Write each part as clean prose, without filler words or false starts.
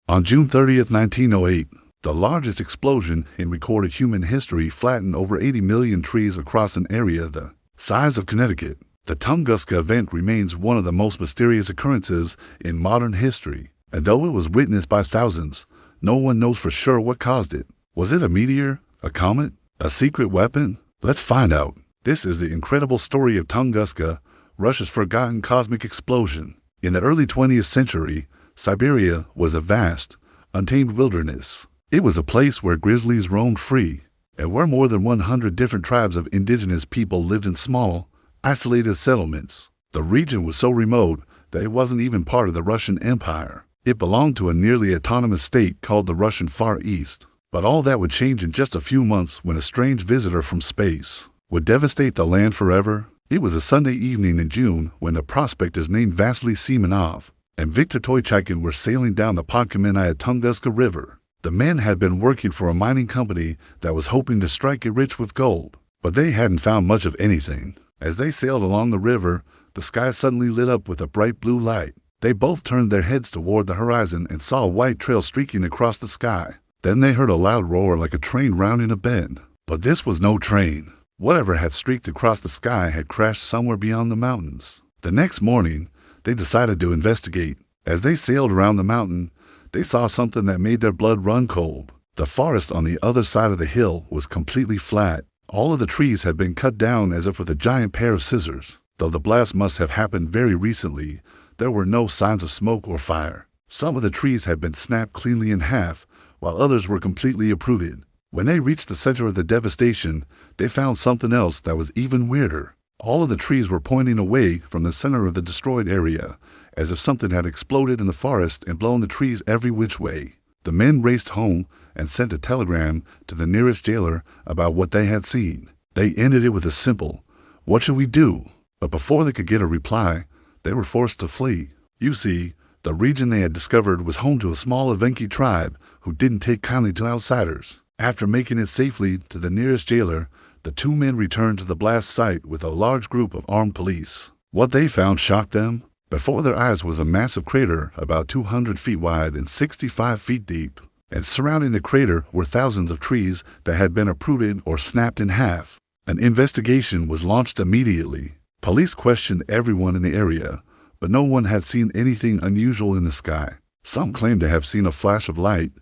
On June 30th, 1908, the largest explosion in recorded human history flattened over 80 million trees across an area the size of Connecticut. The Tunguska event remains one of the most mysterious occurrences in modern history, and though it was witnessed by thousands, no one knows for sure what caused it. Was it a meteor? A comet? A secret weapon? Let's find out. This is the incredible story of Tunguska, Russia's forgotten cosmic explosion. In the early 20th century, Siberia was a vast, untamed wilderness. It was a place where grizzlies roamed free, and where more than 100 different tribes of indigenous people lived in small, isolated settlements. The region was so remote that it wasn't even part of the Russian Empire. It belonged to a nearly autonomous state called the Russian Far East. But all that would change in just a few months when a strange visitor from space would devastate the land forever. It was a Sunday evening in June when the prospectors named Vasily Semenov and Viktor Toychaikin were sailing down the Podkamennaya Tunguska River. The men had been working for a mining company that was hoping to strike it rich with gold, but they hadn't found much of anything. As they sailed along the river, the sky suddenly lit up with a bright blue light. They both turned their heads toward the horizon and saw a white trail streaking across the sky. Then they heard a loud roar like a train rounding a bend. But this was no train. Whatever had streaked across the sky had crashed somewhere beyond the mountains. The next morning, they decided to investigate. As they sailed around the mountain, they saw something that made their blood run cold. The forest on the other side of the hill was completely flat. All of the trees had been cut down as if with a giant pair of scissors. Though the blast must have happened very recently, there were no signs of smoke or fire. Some of the trees had been snapped cleanly in half, while others were completely uprooted. When they reached the center of the devastation, they found something else that was even weirder. All of the trees were pointing away from the center of the destroyed area, as if something had exploded in the forest and blown the trees every which way. The men raced home and sent a telegram to the nearest jailer about what they had seen. They ended it with a simple, "What should we do?" But before they could get a reply, they were forced to flee. You see, the region they had discovered was home to a small Evenki tribe who didn't take kindly to outsiders. After making it safely to the nearest jailer, the two men returned to the blast site with a large group of armed police. What they found shocked them. Before their eyes was a massive crater about 200 feet wide and 65 feet deep. And surrounding the crater were thousands of trees that had been uprooted or snapped in half. An investigation was launched immediately. Police questioned everyone in the area, but no one had seen anything unusual in the sky. Some claimed to have seen a flash of light,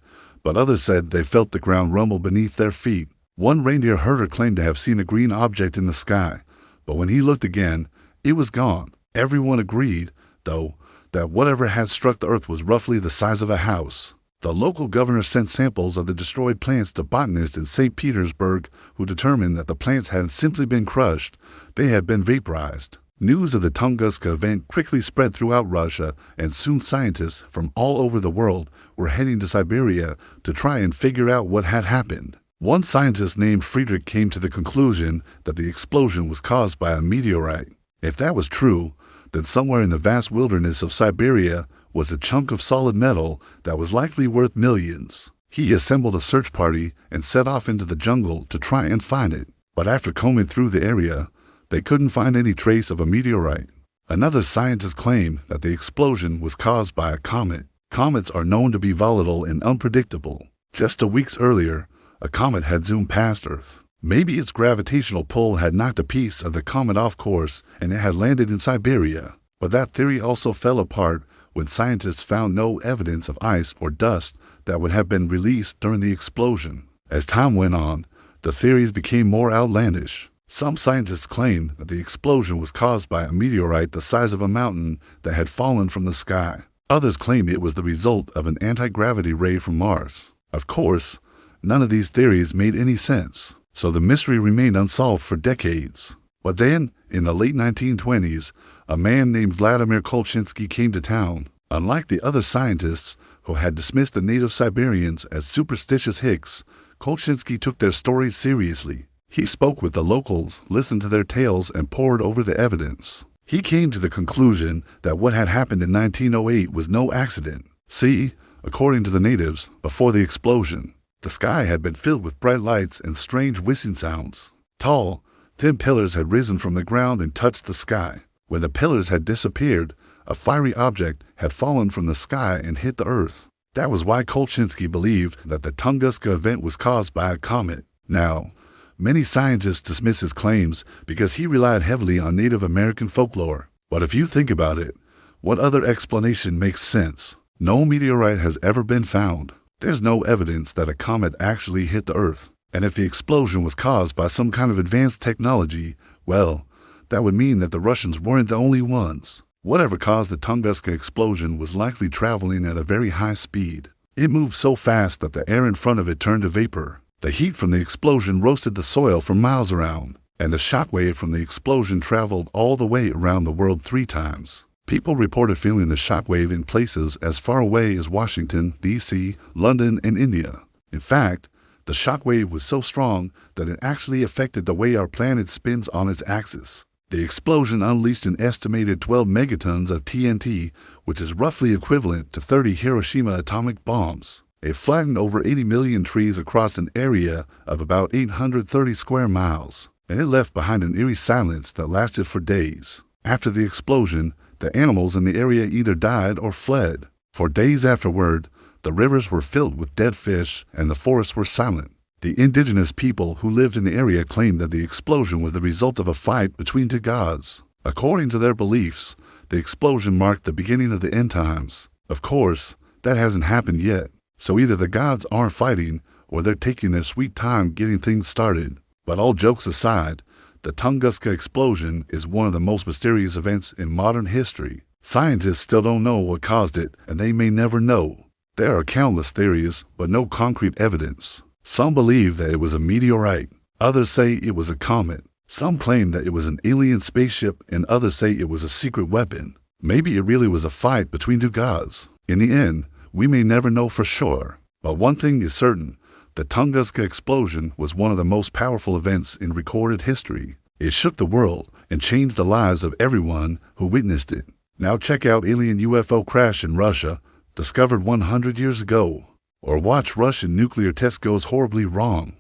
but others said they felt the ground rumble beneath their feet. One reindeer herder claimed to have seen a green object in the sky, but when he looked again, it was gone. Everyone agreed, though, that whatever had struck the earth was roughly the size of a house. The local governor sent samples of the destroyed plants to botanists in St. Petersburg, who determined that the plants hadn't simply been crushed, they had been vaporized. News of the Tunguska event quickly spread throughout Russia, and soon scientists from all over the world were heading to Siberia to try and figure out what had happened. One scientist named Friedrich came to the conclusion that the explosion was caused by a meteorite. If that was true, then somewhere in the vast wilderness of Siberia was a chunk of solid metal that was likely worth millions. He assembled a search party and set off into the jungle to try and find it. But after combing through the area, they couldn't find any trace of a meteorite. Another scientist claimed that the explosion was caused by a comet. Comets are known to be volatile and unpredictable. Just 2 weeks earlier, a comet had zoomed past Earth. Maybe its gravitational pull had knocked a piece of the comet off course and it had landed in Siberia. But that theory also fell apart when scientists found no evidence of ice or dust that would have been released during the explosion. As time went on, the theories became more outlandish. Some scientists claimed that the explosion was caused by a meteorite the size of a mountain that had fallen from the sky. Others claimed it was the result of an anti-gravity ray from Mars. Of course, none of these theories made any sense, so the mystery remained unsolved for decades. But then, in the late 1920s, a man named Vladimir Kolchinsky came to town. Unlike the other scientists who had dismissed the native Siberians as superstitious hicks, Kolchinsky took their stories seriously. He spoke with the locals, listened to their tales, and pored over the evidence. He came to the conclusion that what had happened in 1908 was no accident. See, according to the natives, before the explosion, the sky had been filled with bright lights and strange whistling sounds. Tall, thin pillars had risen from the ground and touched the sky. When the pillars had disappeared, a fiery object had fallen from the sky and hit the earth. That was why Kolchinsky believed that the Tunguska event was caused by a comet. Now, many scientists dismiss his claims because he relied heavily on Native American folklore. But if you think about it, what other explanation makes sense? No meteorite has ever been found. There's no evidence that a comet actually hit the Earth. And if the explosion was caused by some kind of advanced technology, well, that would mean that the Russians weren't the only ones. Whatever caused the Tunguska explosion was likely traveling at a very high speed. It moved so fast that the air in front of it turned to vapor. The heat from the explosion roasted the soil for miles around, and the shockwave from the explosion traveled all the way around the world 3 times. People reported feeling the shockwave in places as far away as Washington, D.C., London, and India. In fact, the shockwave was so strong that it actually affected the way our planet spins on its axis. The explosion unleashed an estimated 12 megatons of TNT, which is roughly equivalent to 30 Hiroshima atomic bombs. It flattened over 80 million trees across an area of about 830 square miles, and it left behind an eerie silence that lasted for days. After the explosion, the animals in the area either died or fled. For days afterward, the rivers were filled with dead fish and the forests were silent. The indigenous people who lived in the area claimed that the explosion was the result of a fight between 2 gods. According to their beliefs, the explosion marked the beginning of the end times. Of course, that hasn't happened yet, so either the gods aren't fighting or they're taking their sweet time getting things started. But all jokes aside, the Tunguska explosion is one of the most mysterious events in modern history. Scientists still don't know what caused it, and they may never know. There are countless theories, but no concrete evidence. Some believe that it was a meteorite. Others say it was a comet. Some claim that it was an alien spaceship, and others say it was a secret weapon. Maybe it really was a fight between 2 gods. In the end, we may never know for sure. But one thing is certain. The Tunguska explosion was one of the most powerful events in recorded history. It shook the world and changed the lives of everyone who witnessed it. Now check out alien UFO crash in Russia, discovered 100 years ago. Or watch Russian nuclear test goes horribly wrong.